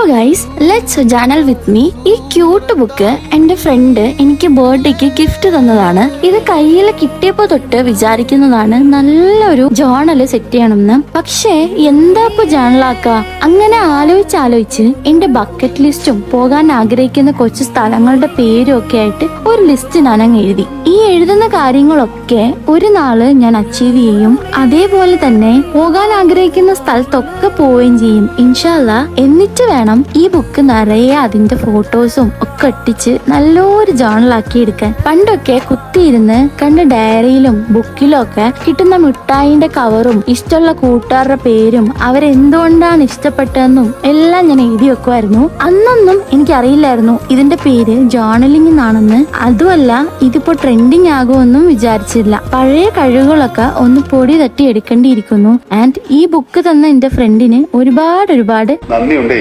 Guys, let's journal with me. ഈ cute book എന്റെ front എനിക്ക് ബർത്ത്ഡേക്ക് ഗിഫ്റ്റ് തന്നതാണ്. ഇത് കയ്യിൽ കിട്ടിയപ്പോ തൊട്ട് വിചാരിക്കുന്നതാണ് നല്ലൊരു ജേർണൽ സെറ്റ് ചെയ്യണമെന്ന്. പക്ഷേ എന്താ ഇപ്പൊ ജേർണലാക്ക? അങ്ങനെ ആലോചിച്ച് എന്റെ ബക്കറ്റ് ലിസ്റ്റും പോകാൻ ആഗ്രഹിക്കുന്ന കുറച്ച് സ്ഥലങ്ങളുടെ പേരും ഒക്കെ ആയിട്ട് ഒരു ലിസ്റ്റ് ഞാൻ അങ്ങ് എഴുതി. ഈ എഴുതുന്ന കാര്യങ്ങളൊക്കെ ഒരു നാള് ഞാൻ അച്ചീവ് ചെയ്യും. അതേപോലെ തന്നെ പോകാൻ ആഗ്രഹിക്കുന്ന സ്ഥലത്തൊക്കെ പോവുകയും ചെയ്യും ഇൻഷാ അല്ലാ. എന്നിട്ട് വേണം ഈ ബുക്ക് നിറയെ അതിന്റെ ഫോട്ടോസും ഒക്കെ ഒട്ടിച്ച് നല്ലൊരു ജേർണലാക്കി എടുക്കാൻ. പണ്ടൊക്കെ കുത്തിയിരുന്ന് കണ്ട ഡയറിയിലും ബുക്കിലും ഒക്കെ കിട്ടുന്ന മിഠായിന്റെ കവറും ഇഷ്ടമുള്ള കൂട്ടുകാരുടെ പേരും അവരെന്തുകൊണ്ടാണ് ഇഷ്ടപ്പെട്ടതെന്നും എല്ലാം ഞാൻ എഴുതി വെക്കുമായിരുന്നു. അന്നൊന്നും എനിക്കറിയില്ലായിരുന്നു ഇതിന്റെ പേര് ജേർണലിംഗ് എന്നാണെന്ന്. അതുമല്ല ഇതിപ്പോ ട്രെൻഡിങ് ആകുമെന്നും വിചാരിച്ചില്ല. പഴയ കഴിവുകളൊക്കെ ഒന്ന് പൊടി തട്ടി എടുക്കേണ്ടിയിരിക്കുന്നു. ആൻഡ് ഈ ബുക്ക് തന്ന എന്റെ ഫ്രണ്ടിന് ഒരുപാട് നന്ദിയുണ്ടേ.